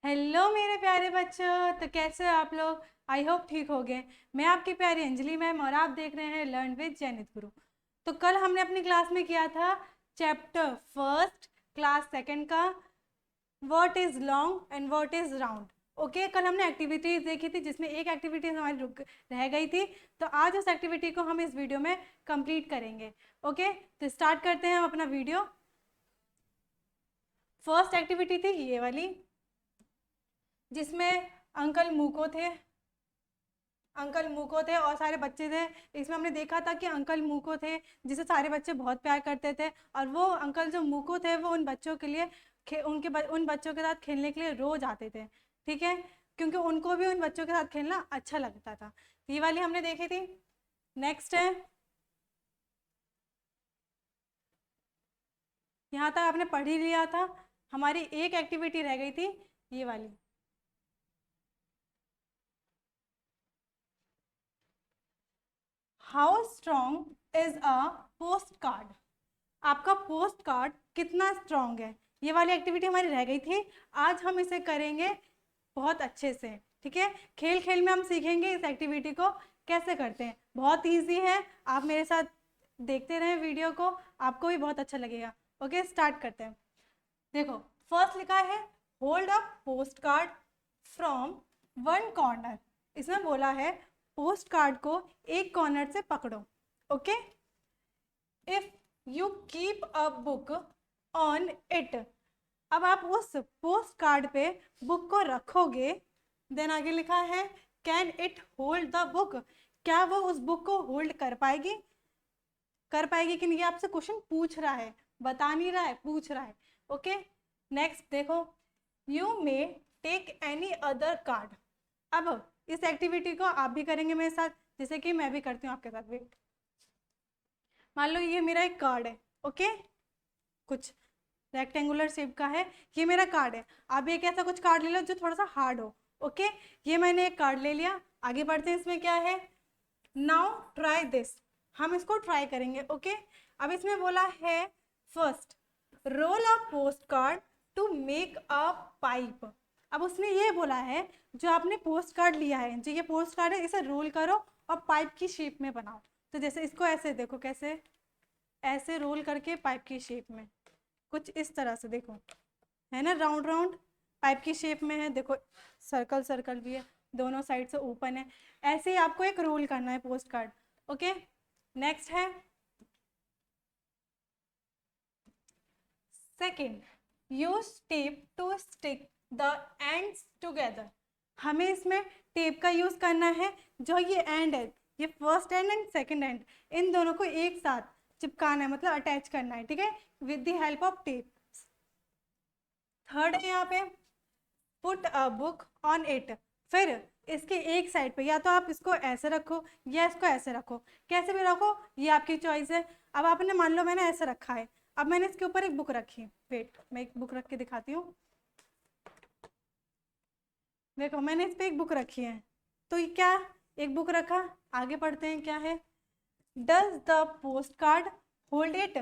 Hello मेरे प्यारे बच्चों, तो कैसे हो आप लोग। आई होप ठीक हो गए। मैं आपकी प्यारी अंजलि मैम और आप देख रहे हैं लर्न विद जैनित गुरु। तो कल हमने अपनी क्लास में किया था चैप्टर फर्स्ट क्लास सेकंड का what is long and what is round. Okay, कल हमने एक्टिविटीज देखी थी जिसमें एक एक्टिविटीज हमारी रुक रह गई थी। तो आज उस एक्टिविटी को हम इस वीडियो में कंप्लीट करेंगे। ओके, तो स्टार्ट करते हैं हम अपना वीडियो। फर्स्ट एक्टिविटी थी ये वाली, जिसमें अंकल मूको थे। अंकल मूको थे और सारे बच्चे थे। इसमें हमने देखा था कि अंकल मूको थे जिसे सारे बच्चे बहुत प्यार करते थे, और वो अंकल जो मूको थे वो उन बच्चों के लिए उन बच्चों के साथ खेलने के लिए रोज आते थे। ठीक है, क्योंकि उनको भी उन बच्चों के साथ खेलना अच्छा लगता था। ये वाली हमने देखी थी। नेक्स्ट है, यहाँ तक आपने पढ़ ही लिया था। हमारी एक एक्टिविटी रह गई थी, ये वाली। How strong is a post card. आपका पोस्ट कार्ड कितना स्ट्रॉन्ग है, ये वाली एक्टिविटी हमारी रह गई थी। आज हम इसे करेंगे बहुत अच्छे से। ठीक है, खेल खेल में हम सीखेंगे इस एक्टिविटी को कैसे करते हैं। बहुत इजी है, आप मेरे साथ देखते रहें वीडियो को, आपको भी बहुत अच्छा लगेगा। ओके, स्टार्ट करते हैं। देखो, फर्स्ट लिखा है hold a post card from one corner. इसमें बोला है पोस्ट कार्ड को एक कॉर्नर से पकड़ो। Okay, if you keep a book on it. अब आप उस पोस्ट कार्ड पे बुक को रखोगे। देन आगे लिखा है can it hold the book. क्या वो उस बुक को होल्ड कर पाएगी कि नहीं, आपसे क्वेश्चन पूछ रहा है, बता नहीं रहा है, पूछ रहा है। ओके, नेक्स्ट देखो, you may take any other card. अब इस एक्टिविटी को आप भी करेंगे मेरे साथ, जैसे कि मैं भी करती हूँ आपके साथ। वेट, मान लो ये मेरा एक कार्ड है। ओके, कुछ रेक्टेंगुलर शेप का है, ये मेरा कार्ड है। आप एक ऐसा कुछ कार्ड ले लो जो थोड़ा सा हार्ड हो। ओके, ये मैंने एक कार्ड ले लिया। आगे बढ़ते हैं, इसमें क्या है, नाउ ट्राई दिस। हम इसको ट्राई करेंगे। ओके, अब इसमें बोला है first roll a postcard to make a pipe. अब उसने ये बोला है जो आपने पोस्ट कार्ड लिया है, जो ये पोस्ट कार्ड है, इसे रोल करो और पाइप की शेप में बनाओ। तो जैसे इसको ऐसे देखो, कैसे ऐसे रोल करके पाइप की शेप में, कुछ इस तरह से देखो, है ना, राउंड राउंड पाइप की शेप में है। देखो, सर्कल सर्कल भी है, दोनों साइड से ओपन है। ऐसे ही आपको एक रोल करना है पोस्ट कार्ड। ओके, नेक्स्ट है second, use tape to stick the ends together. हमें इसमें टेप का यूज करना है। जो ये एंड है, ये first end and second end, इन दोनों को एक साथ चिपकाना है, मतलब अटैच करना है। ठीक है, with the help of tape. Third है यहाँ पे put a book on it. फिर इसके एक साइड पे या तो आप इसको ऐसे रखो या इसको ऐसे रखो, कैसे भी रखो, ये आपकी चॉइस है। अब आपने मान लो मैंने ऐसे रखा है, अब मैंने इसके ऊपर एक बुक रखी। वेट, मैं एक बुक रख के दिखाती हूँ। देखो, मैंने इस पे एक बुक रखी है। तो ये क्या, एक बुक रखा। आगे पढ़ते हैं क्या है, does the post card hold it.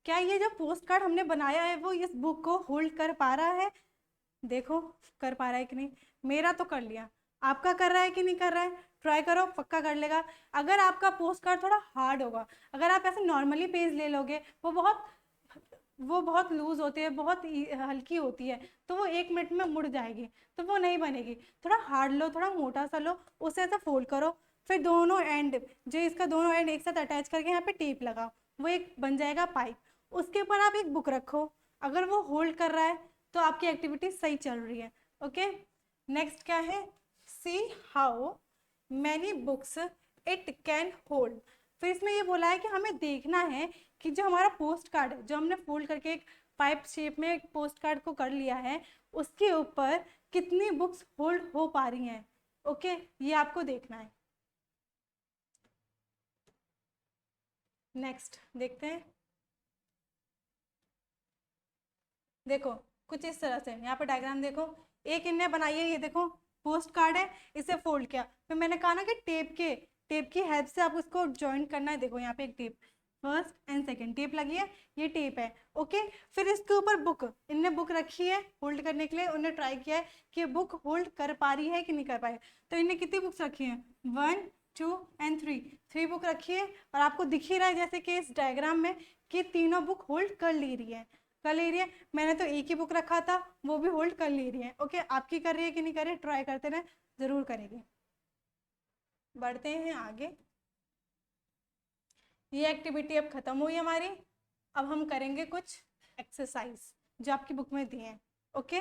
क्या ये जो पोस्ट कार्ड हमने बनाया है वो इस बुक को होल्ड कर पा रहा है। देखो, कर पा रहा है कि नहीं। मेरा तो कर लिया, आपका कर रहा है कि नहीं कर रहा है, ट्राई करो, पक्का कर लेगा। अगर आपका पोस्ट कार्ड थोड़ा हार्ड होगा, अगर आप ऐसे नॉर्मली पेज ले लोगे, वो बहुत लूज होती है, बहुत हल्की होती है, तो वो 1 मिनट में मुड़ जाएगी, तो वो नहीं बनेगी। थोड़ा हार्ड लो, थोड़ा मोटा सा लो, उसे ऐसे फोल्ड करो। फिर दोनों एंड, जो इसका दोनों एंड एक साथ अटैच करके यहाँ पे टेप लगाओ, वो एक बन जाएगा पाइप। उसके ऊपर आप एक बुक रखो, अगर वो होल्ड कर रहा है तो आपकी एक्टिविटी सही चल रही है। ओके, नेक्स्ट क्या है, see how many books it can hold. फिर इसमें ये बोला है कि हमें देखना है कि जो हमारा पोस्ट कार्ड है, जो हमने फोल्ड करके एक पाइप शेप में एक पोस्ट कार्ड को कर लिया है, उसके ऊपर कितनी बुक्स होल्ड हो पा रही हैं। ओके, ये आपको देखना है। नेक्स्ट देखते हैं। देखो, कुछ इस तरह से यहाँ पे डायग्राम देखो, एक इनने बनाई है, ये देखो पोस्ट कार्ड है, इसे फोल्ड किया। फिर मैंने कहा ना कि टेप की हेल्प से आप उसको ज्वाइन करना है। देखो यहाँ पे एक tape, first and second, tape लगी है, ये टेप है। ओके, फिर इसके ऊपर बुक, इनने बुक रखी है होल्ड करने के लिए, उन्होंने ट्राई किया है कि बुक होल्ड कर पा रही है कि नहीं कर पा रही। तो इनने कितनी बुक्स रखी हैं, 1 2 एंड 3 बुक रखी है। और आपको दिख ही रहा है जैसे कि इस डायग्राम में कि तीनों बुक होल्ड कर ले रही है, कर ले रही है। मैंने तो एक ही बुक रखा था, वो भी होल्ड कर ले रही है। ओके, आपकी कर रही है कि नहीं कर रही, ट्राई करते रहे, जरूर करेगी। बढ़ते हैं आगे। ये एक्टिविटी अब खत्म हुई हमारी। अब हम करेंगे कुछ एक्सरसाइज जो आपकी बुक में दिए हैं। ओके,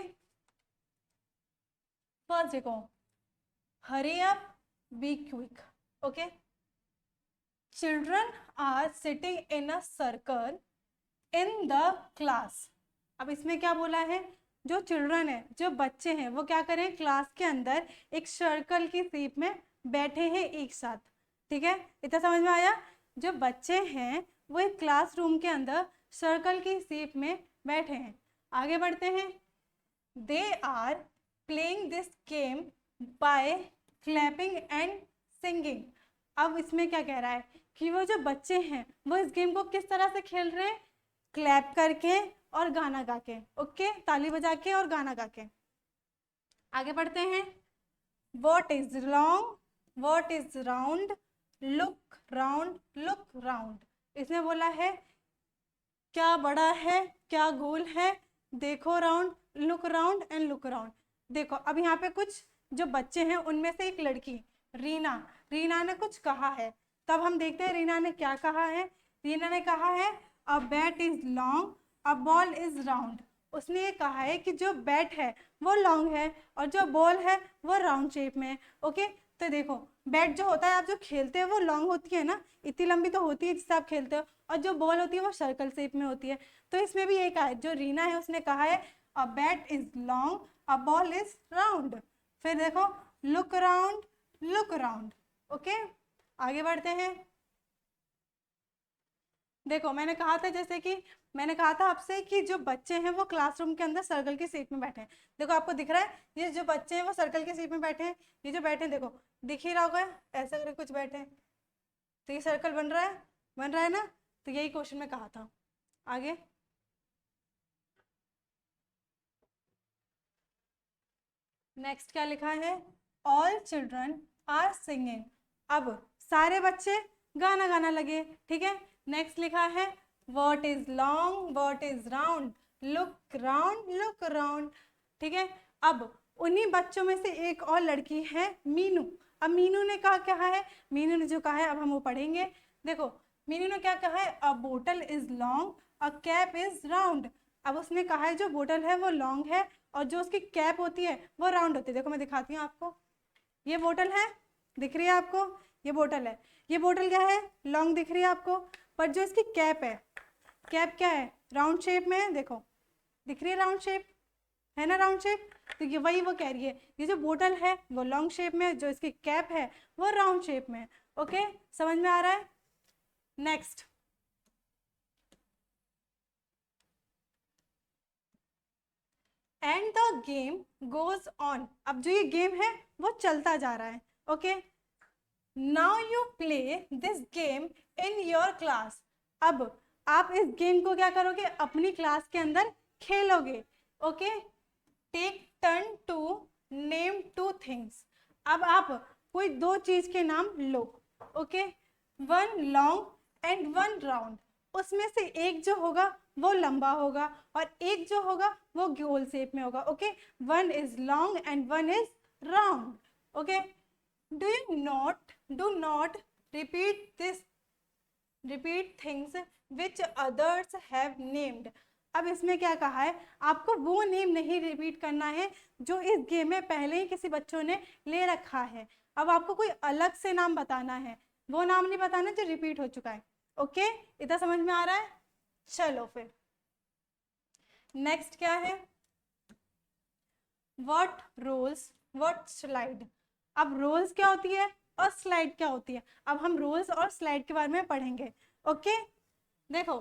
फर्स्ट देखो, hurry up, be quick. Okay, children are sitting in a circle in the class. अब इसमें क्या बोला है, जो चिल्ड्रन है, जो बच्चे हैं, वो क्या करें, क्लास के अंदर एक सर्कल की शेप में बैठे हैं एक साथ। ठीक है, इतना समझ में आया। जो बच्चे हैं वो एक क्लासरूम के अंदर सर्कल की शेप में बैठे हैं। आगे बढ़ते हैं। They are playing this game by clapping and singing. अब इसमें क्या कह रहा है कि वो जो बच्चे हैं वो इस गेम को किस तरह से खेल रहे हैं, क्लैप करके और गाना गा के। ओके, ताली बजा के और गाना गा के। आगे बढ़ते हैं। What is long, what is round, look round, look round. इसने बोला है क्या बड़ा है, क्या गोल है, देखो round, look round and look round. देखो अब यहाँ पे कुछ जो बच्चे हैं उनमें से एक लड़की रीना, रीना ने कुछ कहा है। तब हम देखते हैं रीना ने क्या कहा है। रीना ने कहा है a bat is long, a ball is round. उसने ये कहा है कि जो बैट है वो लॉन्ग है और जो बॉल है वो राउंड शेप में है। ओके, तो देखो बैट जो होता है आप जो खेलते हैं वो लॉन्ग होती है ना, इतनी लंबी तो होती है जिससे आप खेलते हो, और जो बॉल होती है वो सर्कल शेप में होती है। तो इसमें भी एक है, जो रीना है उसने कहा है a bat is long, a ball is round. फिर देखो look round, look round. Okay, आगे बढ़ते हैं। देखो मैंने कहा था, जैसे कि मैंने कहा था आपसे कि जो बच्चे हैं वो क्लासरूम के अंदर सर्कल की शेप में बैठे हैं। देखो आपको दिख रहा है ये जो बच्चे हैं वो सर्कल की शेप में बैठे हैं। ये जो बैठे हैं देखो दिख ही रहा होगा, ऐसा करके कुछ बैठे हैं, तो ये सर्कल बन रहा है, बन रहा है ना। तो यही क्वेश्चन में कहा था। आगे नेक्स्ट क्या लिखा है, ऑल चिल्ड्रन आर सिंगिंग। अब सारे बच्चे गाना गाना लगे। ठीक है, नेक्स्ट लिखा है what is long, what is round, look round, look round. ठीक है, अब उन्हीं बच्चों में से एक और लड़की है मीनू। अब मीनू ने कहा क्या है, मीनू ने जो कहा है अब हम वो पढ़ेंगे। देखो मीनू ने क्या कहा है, अ बोतल is long, a cap is round. अब उसने कहा है जो बोतल है वो लॉन्ग है और जो उसकी कैप होती है वो राउंड होती है। देखो मैं दिखाती हूँ आपको, ये बोतल है, दिख रही है आपको, ये बोतल है। ये बोतल क्या है, लॉन्ग दिख रही है आपको, पर जो इसकी कैप है, कैप क्या है, राउंड शेप में है। देखो दिख रही है राउंड शेप, है ना राउंड शेप। तो ये वही वो कह रही है, ये जो बोतल है वो लॉन्ग शेप में है, जो इसकी कैप है वो राउंड शेप में है। ओके, समझ में आ रहा है। Next, and the game goes on. अब जो ये गेम है वो चलता जा रहा है। Okay, now you play this game in your class. अब आप इस गेम को क्या करोगे, अपनी क्लास के अंदर खेलोगे। Okay, take turn to name 2 things. अब आप कोई 2 चीज के नाम लो। Okay, 1 long and 1 round. उसमें से एक जो होगा वो लंबा होगा और एक जो होगा वो गोल शेप में होगा। Okay, 1 is long and 1 is round. Okay, do not repeat things which others have named। अब इसमें क्या कहा है, आपको वो नेम नहीं रिपीट करना है जो इस गेम में पहले ही किसी बच्चों ने ले रखा है। अब आपको कोई अलग से नाम बताना है, वो नाम नहीं बताना जो रिपीट हो चुका है। ओके, इतना समझ में आ रहा है। चलो फिर नेक्स्ट क्या है, व्हाट रोल्स व्हाट स्लाइड। अब रोल्स क्या होती है और स्लाइड क्या होती है, अब हम रोल्स और स्लाइड के बारे में पढ़ेंगे। ओके, देखो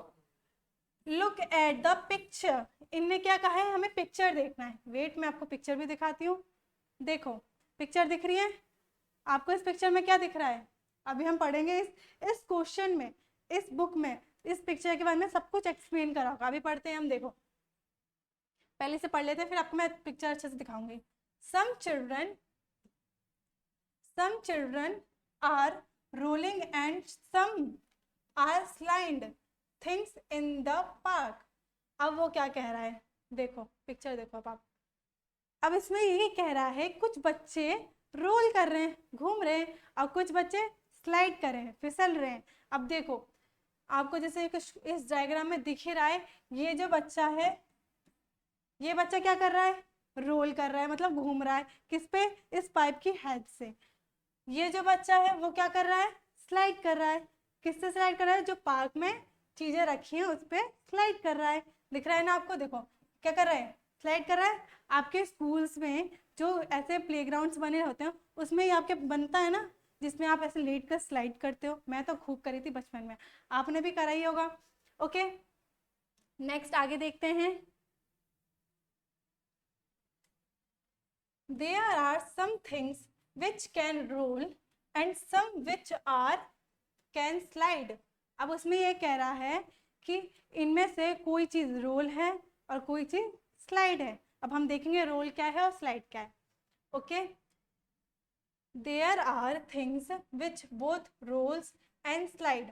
लुक एट द पिक्चर। इनने क्या कहा है, हमें पिक्चर देखना है। वेट मैं आपको पिक्चर भी दिखाती हूँ। देखो पिक्चर दिख रही है आपको, इस पिक्चर में क्या दिख रहा है, अभी हम पढ़ेंगे इस क्वेश्चन में, इस बुक में इस पिक्चर के बारे में सब कुछ एक्सप्लेन करा होगा। अभी पढ़ते हैं हम, देखो पहले से पढ़ लेते हैं, फिर आपको मैं पिक्चर अच्छे से दिखाऊंगी। Some children are rolling and some are slide things in the park. अब वो क्या कह रहा है, देखो पिक्चर देखो अब इसमें ये कह रहा है कुछ बच्चे रोल कर रहे हैं, घूम रहे हैं, और कुछ बच्चे स्लाइड कर रहे हैं, फिसल रहे हैं। अब देखो आपको जैसे इस डायग्राम में दिख ही रहा है, ये जो बच्चा है, ये बच्चा क्या कर रहा है, रोल कर रहा है, मतलब घूम रहा है किस पे, इस पाइप की हेल्प से। ये जो बच्चा है वो क्या कर रहा है, स्लाइड कर रहा है। किससे स्लाइड कर रहा है, जो पार्क में चीजें रखी हैं उस पर स्लाइड कर रहा है। दिख रहा है ना आपको, देखो क्या कर रहा है, स्लाइड कर रहा है। आपके स्कूल्स में जो ऐसे प्लेग्राउंड्स बने होते हैं उसमें ही आपके बनता है ना, जिसमें आप ऐसे लेट कर स्लाइड करते हो। मैं तो खूब करी थी बचपन में, आपने भी करा ही होगा। ओके नेक्स्ट आगे देखते हैं। There are some things which can roll and some which are can slide। अब उसमें ये कह रहा है कि इनमें से कोई चीज रोल है और कोई चीज स्लाइड है। अब हम देखेंगे रोल क्या है और स्लाइड क्या है। Okay there are things which both rolls and slide.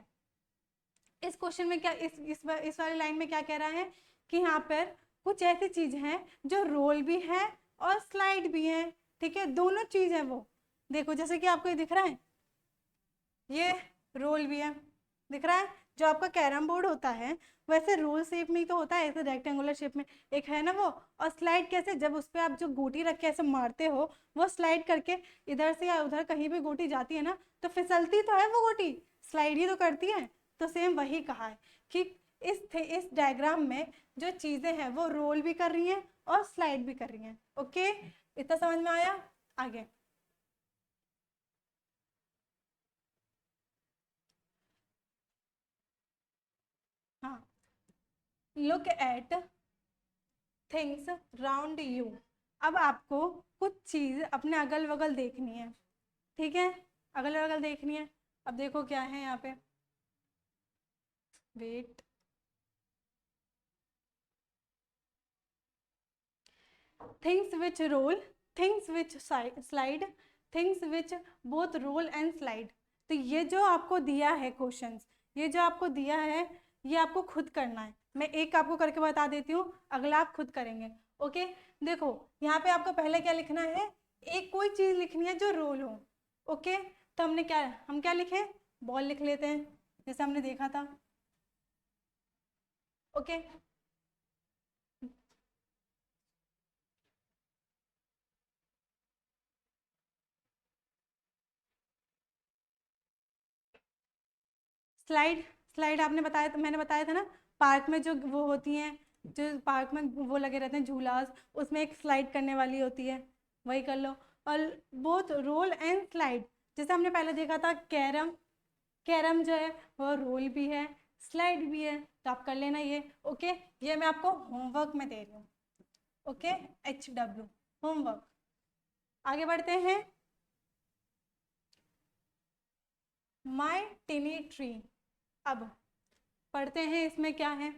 इस क्वेश्चन में क्या, इस वाली लाइन में क्या कह रहा है कि यहाँ पर कुछ ऐसी चीज हैं जो रोल भी है और स्लाइड भी है। ठीक है, दोनों चीज है वो। देखो जैसे कि आपको ये दिख रहा है, ये रोल भी है, दिख रहा है। जो आपका कैरम बोर्ड होता है वैसे रोल शेप में ही तो होता है, ऐसे रेक्टेंगुलर शेप में एक है ना वो। और स्लाइड कैसे, जब उस पर आप जो गोटी रख के ऐसे मारते हो, वो स्लाइड करके इधर से या उधर कहीं भी गोटी जाती है ना, तो फिसलती तो है वो गोटी, स्लाइड ही तो करती है। तो सेम वही कहा है कि इस डायग्राम में जो चीजें हैं वो रोल भी कर रही हैं और स्लाइड भी कर रही हैं। ओके इतना समझ में आया, आगे हाँ। Look at things round you. अब आपको कुछ चीज अपने अगल बगल देखनी है। ठीक है, अगल बगल देखनी है। अब देखो क्या है यहाँ पे, wait, things which roll, things which slide, things which both roll and slide. तो ये जो आपको दिया है क्वेश्चंस, ये जो आपको दिया है ये आपको खुद करना है। मैं एक आपको करके बता देती हूँ, अगला आप खुद करेंगे। ओके देखो यहाँ पे आपको पहले क्या लिखना है, एक कोई चीज लिखनी है जो रोल हो। ओके तो हम क्या लिखे, बॉल लिख लेते हैं जैसे हमने देखा था। ओके स्लाइड, स्लाइड आपने बताया, मैंने बताया था ना, पार्क में जो वो होती हैं, जो पार्क में वो लगे रहते हैं झूलास, उसमें एक स्लाइड करने वाली होती है, वही कर लो। और बोथ रोल एंड स्लाइड, जैसे हमने पहले देखा था कैरम, कैरम जो है वो रोल भी है स्लाइड भी है, तो आप कर लेना ये। ओके ये मैं आपको होमवर्क में दे रही हूँ। Okay HW homework. आगे बढ़ते हैं। My tiny tree. अब पढ़ते हैं इसमें क्या है।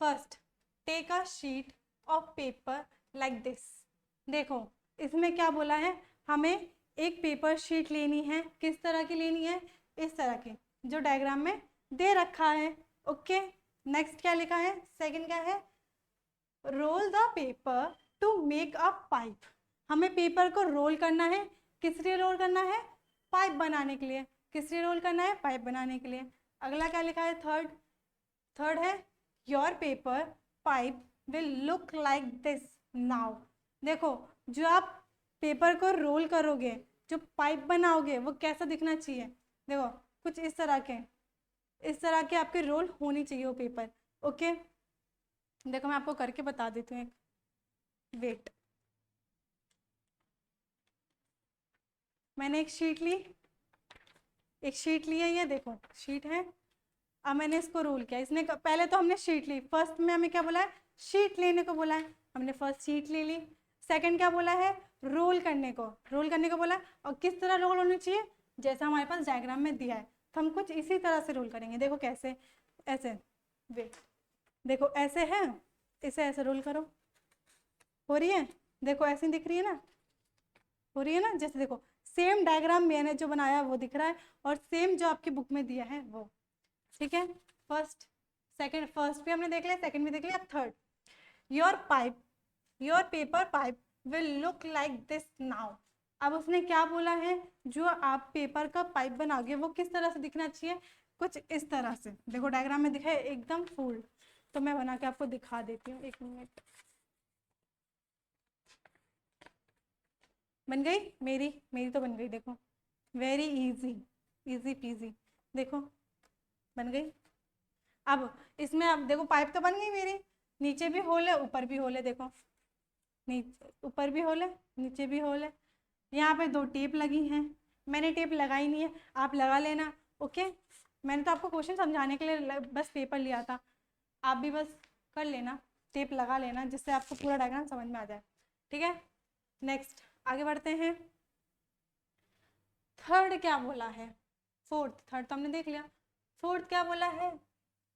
First take a sheet of paper like this. देखो इसमें क्या बोला है, हमें एक पेपर शीट लेनी है। किस तरह की लेनी है, इस तरह की जो डायग्राम में दे रखा है। ओके नेक्स्ट क्या लिखा है, सेकंड क्या है, roll the paper to make a pipe. हमें पेपर को रोल करना है, किस लिए रोल करना है, पाइप बनाने के लिए। किस लिए रोल करना है, पाइप बनाने के लिए। अगला क्या लिखा है, थर्ड, थर्ड है your paper pipe will look like this now. देखो जो आप पेपर को रोल करोगे, जो पाइप बनाओगे वो कैसा दिखना चाहिए, देखो कुछ इस तरह के, इस तरह के आपके रोल होनी चाहिए वो पेपर। ओके देखो मैं आपको करके बता देती हूँ, एक वेट, मैंने एक शीट ली, एक शीट ली है, ये देखो शीट है। अब मैंने इसको रोल किया, इसने पहले तो हमने शीट ली, फर्स्ट में हमें क्या बोला है, शीट लेने को बोला है, हमने फर्स्ट शीट ले ली। सेकंड क्या बोला है, रोल करने को, रोल करने को बोला है। और किस तरह रोल होनी चाहिए, जैसा हमारे पास डायग्राम में दिया है, तो हम कुछ इसी तरह से रोल करेंगे। देखो कैसे, ऐसे, वेट, देखो ऐसे है, इसे ऐसे रोल करो, हो रही है, देखो ऐसे दिख रही है ना, हो रही है ना, जैसे देखो सेम डायग्राम मैंने जो बनाया वो दिख रहा है और सेम जो आपकी बुक में दिया है वो, ठीक है। फर्स्ट सेकंड, फर्स्ट भी हमने देख लिया, सेकंड भी देख लिया, third, your pipe, your paper pipe will look like this now. अब उसने क्या बोला है, जो आप पेपर का पाइप बनाओगे वो किस तरह से दिखना चाहिए, कुछ इस तरह से, देखो डायग्राम में दिखा है एकदम फुल, तो मैं बना के आपको दिखा देती हूँ, एक मिनट। बन गई मेरी, मेरी तो बन गई, देखो वेरी इजी, इजी पीजी, देखो बन गई। अब इसमें अब देखो पाइप तो बन गई मेरी, नीचे भी होल है ऊपर भी होल है, देखो नीचे ऊपर भी होल है नीचे भी होल है, यहाँ पे 2 टेप लगी हैं, मैंने टेप लगाई नहीं है, आप लगा लेना, ओके। मैंने तो आपको क्वेश्चन समझाने के लिए बस पेपर लिया था, आप भी बस कर लेना, टेप लगा लेना, जिससे आपको पूरा डायग्राम समझ में आ जाए, ठीक है। नेक्स्ट आगे बढ़ते हैं, थर्ड क्या बोला है, फोर्थ, थर्ड तो हमने देख लिया, फोर्थ क्या बोला है,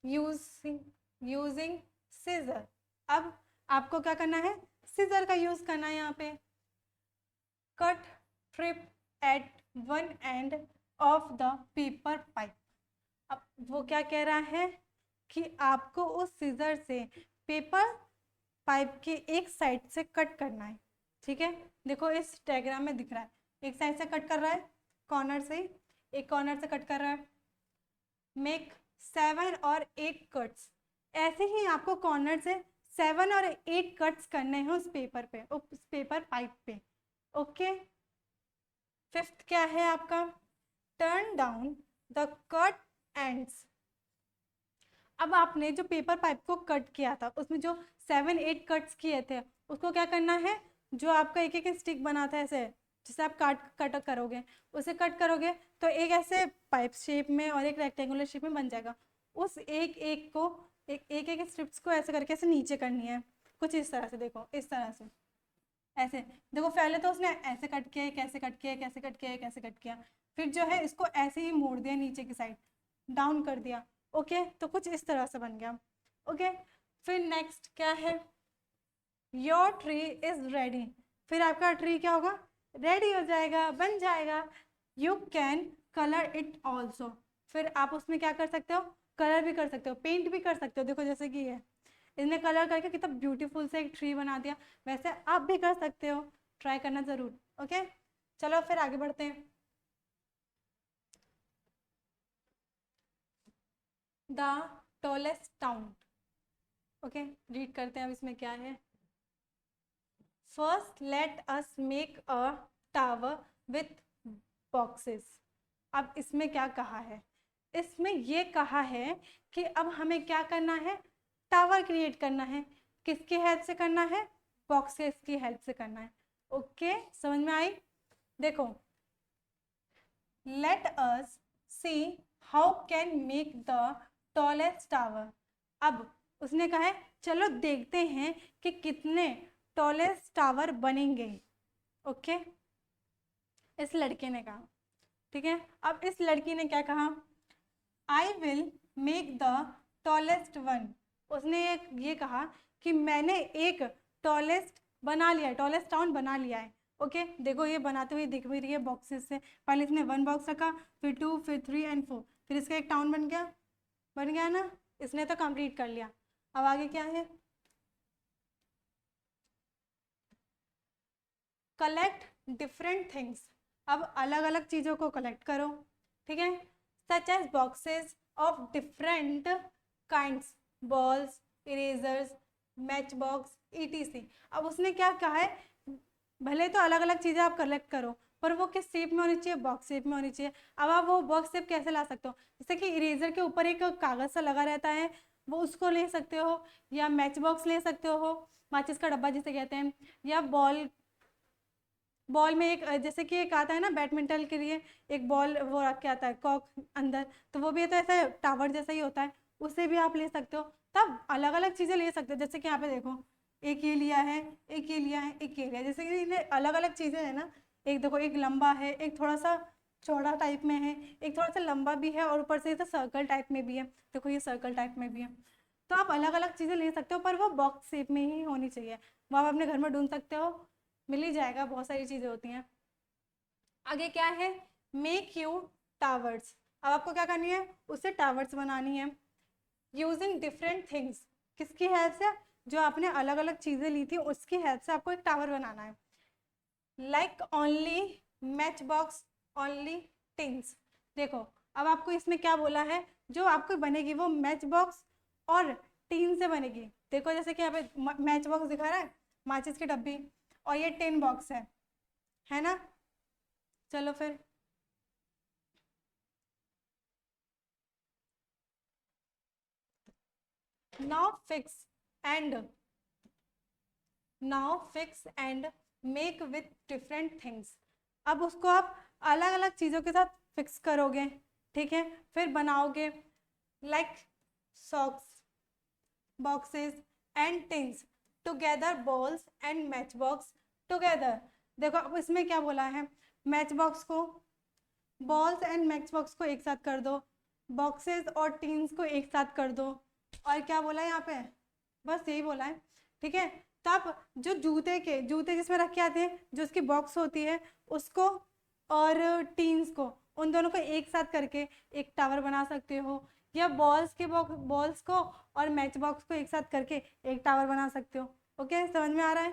यूजिंग सीजर। अब आपको क्या करना है, सीजर का यूज करना है यहाँ पे, cut strip at one end of the paper pipe. अब वो क्या कह रहा है कि आपको उस सीजर से पेपर पाइप के एक साइड से कट करना है, ठीक है। देखो इस डायग्राम में दिख रहा है, एक साइड से कट कर रहा है, कॉर्नर से, एक कॉर्नर से कट कर रहा है, मेक 7 और 8 कट्स, ऐसे ही आपको कॉर्नर से 7 और 8 कट्स करने हैं उस पेपर पे, उस पेपर पाइप पे, ओके। फिफ्थ क्या है आपका, turn down the cut ends. अब आपने जो पेपर पाइप को कट किया था उसमें जो 7-8 कट्स किए थे, उसको क्या करना है, जो आपका एक एक स्टिक बना था ऐसे, जिसे आप कट करोगे, उसे कट करोगे तो एक ऐसे पाइप शेप में और एक रेक्टेंगुलर शेप में बन जाएगा, उस एक एक को, एक एक स्ट्रिप्स को ऐसे करके ऐसे नीचे करनी है, कुछ इस तरह से, देखो इस तरह से, ऐसे देखो पहले तो उसने ऐसे कट किया, कैसे कट किया, कैसे कट किया, कैसे कट किया, फिर जो है इसको ऐसे ही मोड़ दिया नीचे की साइड, डाउन कर दिया, ओके। तो कुछ इस तरह से बन गया, ओके। फिर नेक्स्ट क्या है, योर ट्री इज रेडी, फिर आपका ट्री क्या होगा, रेडी हो जाएगा, बन जाएगा। You can colour it also, फिर आप उसमें क्या कर सकते हो, कलर भी कर सकते हो, पेंट भी कर सकते हो, देखो जैसे कि ये इसने कलर करके कितना ब्यूटीफुल से एक ट्री बना दिया, वैसे आप भी कर सकते हो, ट्राई करना जरूर, ओके। चलो फिर आगे बढ़ते हैं, the tallest town, okay read करते हैं अब इसमें क्या है। First let us make a tower with boxes. अब इसमें क्या कहा है, इसमें ये कहा है कि अब हमें क्या करना है, टावर क्रिएट करना है, किसकी हेल्प से करना है, बॉक्सेस की हेल्प से करना है, ओके समझ में आई। देखो let us see how can make the tallest tower. अब उसने कहा है चलो देखते हैं कि कितने टॉलेस्ट टावर बनेंगे, ओके इस लड़के ने कहा, ठीक है। अब इस लड़की ने क्या कहा, I will make the tallest one, उसने ये कहा कि मैंने एक टॉलेस्ट बना लिया है, टॉलेस्ट टाउन बना लिया है, ओके। देखो ये बनाते हुए दिख भी रही है बॉक्सेस से, पहले इसने 1 बॉक्स रखा, फिर 2, फिर 3 एंड 4, फिर इसका एक टाउन बन गया ना, इसने तो कंप्लीट कर लिया। अब आगे क्या है, कलेक्ट डिफरेंट थिंग्स, अब अलग अलग चीज़ों को कलेक्ट करो, ठीक है, such as boxes of different kinds, balls, erasers, match box etc. अब उसने क्या कहा है, भले तो अलग अलग चीज़ें आप कलेक्ट करो, पर वो किस शेप में होनी चाहिए, बॉक्स शेप में होनी चाहिए। अब आप वो बॉक्स शेप कैसे ला सकते हो, जैसे कि इरेजर के ऊपर एक कागज़ सा लगा रहता है, वो उसको ले सकते हो, या मैच बॉक्स ले सकते हो, माचिस का डब्बा जिसे कहते हैं, या बॉल, बॉल में एक जैसे कि एक आता है ना बैडमिंटन के लिए, एक बॉल वो रख के आता है कॉक अंदर, तो वो भी तो ऐसा टावर जैसा ही होता है, उससे भी आप ले सकते हो। तब अलग अलग चीज़ें ले सकते हो, जैसे कि यहाँ पे देखो एक ये लिया है, एक ये लिया है, एक ये लिया है, जैसे कि अलग अलग चीज़ें हैं ना, एक देखो एक लंबा है, एक थोड़ा सा चौड़ा टाइप में है, एक थोड़ा सा लंबा भी है और ऊपर से तो सर्कल टाइप में भी है। देखो ये सर्कल टाइप में भी है। तो आप अलग अलग चीज़ें ले सकते हो, पर वो बॉक्स शेप में ही होनी चाहिए। वो आप अपने घर में ढूंढ सकते हो, मिल ही जाएगा, बहुत सारी चीज़ें होती हैं। आगे क्या है, मेक यू टावर्स। अब आपको क्या करनी है, उससे टावर्स बनानी है यूजिंग डिफरेंट थिंग्स। किसकी हेल्प से, जो आपने अलग अलग चीज़ें ली थी उसकी हेल्प से आपको एक टावर बनाना है। Like only match box, only tins. देखो अब आपको इसमें क्या बोला है, जो आपको बनेगी वो मैच बॉक्स और टीन से बनेगी। देखो जैसे कि यहाँ पे मैच बॉक्स दिखा रहा है, माचिस की डब्बी, और ये टिन बॉक्स है ना। चलो फिर now fix and now fix and make with different things. अब उसको आप अलग अलग चीज़ों के साथ फिक्स करोगे, ठीक है, फिर बनाओगे like socks, boxes and tins together, balls and match box together. देखो अब इसमें क्या बोला है, मैच बॉक्स को, बॉल्स एंड मैच बॉक्स को एक साथ कर दो, बॉक्सेस और टीन्स को एक साथ कर दो, और क्या बोला है यहाँ पे, बस यही बोला है, ठीक है। तो आप जो जूते जिसमें रख के आते हैं, जो उसकी बॉक्स होती है उसको और टीन्स को, उन दोनों को एक साथ करके एक टावर बना सकते हो, या बॉल्स को और मैच बॉक्स को एक साथ करके एक टावर बना सकते हो। ओके, समझ में आ रहा है,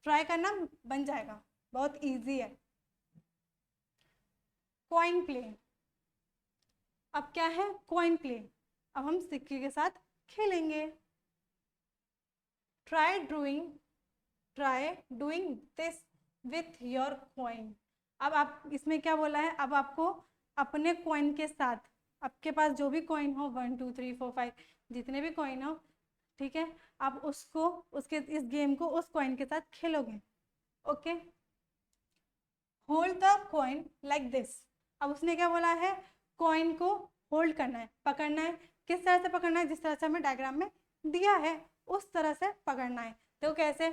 ट्राई करना, बन जाएगा, बहुत इजी है। Coin play. अब क्या है, कॉइन प्ले, अब हम सिक्के के साथ खेलेंगे। Try drawing try doing this with your coin. अब आप इसमें क्या बोला है, अब आपको अपने कॉइन के साथ, आपके पास जो भी कॉइन हो, 1 2 3 4 5 जितने भी कॉइन हो, ठीक है, आप उसको, उसके इस गेम को उस कॉइन के साथ खेलोगे। Okay, hold the coin like this. अब उसने क्या बोला है, कॉइन को होल्ड करना है, पकड़ना है। किस तरह से पकड़ना है, जिस तरह से हमें डायग्राम में दिया है उस तरह से पकड़ना है। तो कैसे,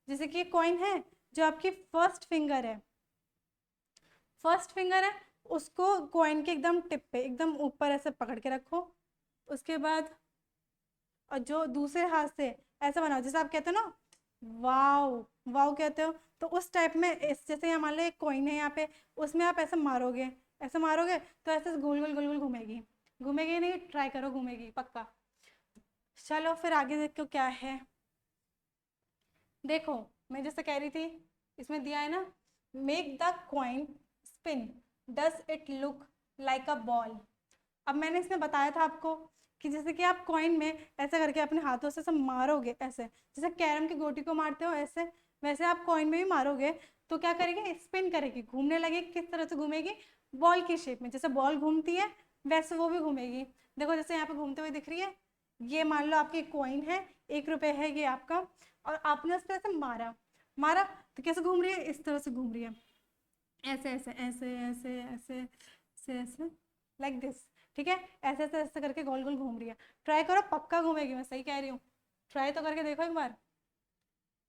जैसे कि कॉइन है, जो आपकी फर्स्ट फिंगर है, उसको कॉइन के एकदम टिप पे, एकदम ऊपर ऐसे पकड़ के रखो। उसके बाद और जो दूसरे हाथ से ऐसा बनाओ, जैसे आप कहते हो ना वाओ, वाओ कहते हो, तो उस टाइप में, इस जैसे यहाँ मान लो एक कॉइन है यहाँ पे, उसमें आप ऐसे मारोगे, ऐसे मारोगे तो ऐसे गोल गोल गोल गोल घूमेगी, घूमेगी नहीं, ट्राई करो, घूमेगी पक्का। चलो फिर आगे देखो क्या है। देखो मैं जैसे कह रही थी, इसमें दिया है ना, make the coin spin, does it look like a ball. अब मैंने इसमें बताया था आपको कि जैसे कि आप कॉइन में ऐसे करके अपने हाथों से सब मारोगे, ऐसे जैसे कैरम की गोटी को मारते हो ऐसे, वैसे आप कॉइन में भी मारोगे तो क्या करेगी, स्पिन करेगी, घूमने लगेगी। किस तरह से घूमेगी, बॉल की शेप में, जैसे बॉल घूमती है वैसे वो भी घूमेगी। देखो जैसे यहाँ पे घूमते हुए दिख रही है, ये मान लो आपकी कॉइन है, 1 रुपये है ये आपका, और आपने उस पर ऐसे मारा, मारा तो कैसे घूम रही है, इस तरह से घूम रही है, ऐसे ऐसे ऐसे ऐसे ऐसे ऐसे ऐसे, लाइक दिस, ठीक है, ऐसे ऐसे ऐसे करके गोल गोल घूम रही है। ट्राई करो, पक्का घूमेगी, मैं सही कह रही हूँ, ट्राई तो करके देखो एक बार।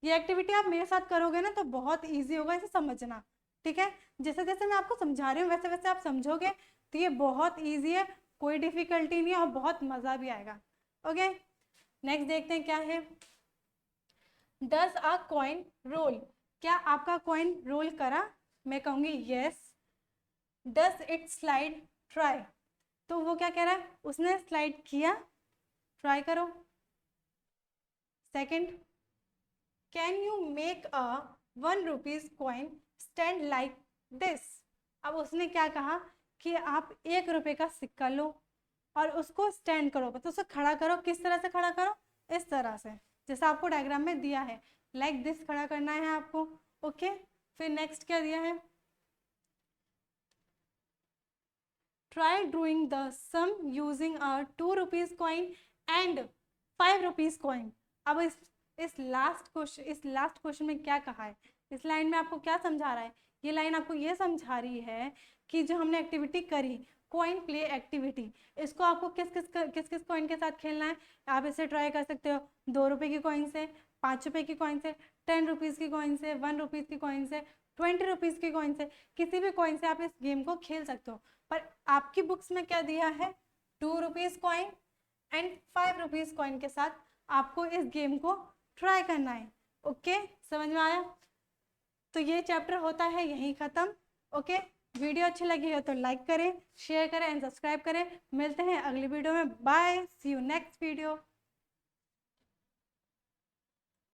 ये एक्टिविटी आप मेरे साथ करोगे ना तो बहुत ईजी होगा इसे समझना, ठीक है। जैसे जैसे मैं आपको समझा रही हूँ वैसे वैसे आप समझोगे तो ये बहुत ईजी है, कोई डिफिकल्टी नहीं है, और बहुत मज़ा भी आएगा। ओके, नेक्स्ट देखते हैं क्या है। Does a coin roll. क्या आपका कॉइन रोल करा, मैं कहूँगी yes. Does it slide, try. तो वो क्या कह रहा है, उसने स्लाइड किया, ट्राई करो। Second, can you make a 1 rupees coin stand like this. अब उसने क्या कहा कि आप 1 रुपये का सिक्का लो और उसको स्टैंड करो, मतलब उसे खड़ा करो। किस तरह से खड़ा करो, इस तरह से, जैसा आपको डायग्राम में दिया है, लाइक दिस खड़ा करना है आपको। ओके, फिर नेक्स्ट क्या दिया है, try drawing the sum using a 2 rupees coin and 5 rupees coin. अब इस लास्ट क्वेश्चन में क्या कहा है, इस लाइन में आपको क्या समझा रहा है, ये लाइन आपको ये समझा रही है कि जो हमने एक्टिविटी करी, कॉइन प्ले एक्टिविटी, इसको आपको किस किस कॉइन के साथ खेलना है। आप इसे ट्राई कर सकते हो 2 रुपये की कॉइन से, 5 रुपये की कॉइन से, 10 रुपीज़ की कॉइन से, 1 रुपीज़ की कॉइन से, 20 रुपीज़ की कॉइन से, किसी भी कॉइन से आप इस गेम को खेल सकते हो। पर आपकी बुक्स में क्या दिया है, 2 rupees coin and 5 rupees coin के साथ आपको इस गेम को ट्राई करना है। ओके, समझ में आया? तो ये चैप्टर होता है यहीं ख़त्म। ओके, वीडियो अच्छी लगी हो तो लाइक करें, शेयर करें एंड सब्सक्राइब करें। मिलते हैं अगली वीडियो में। Bye, see you next video.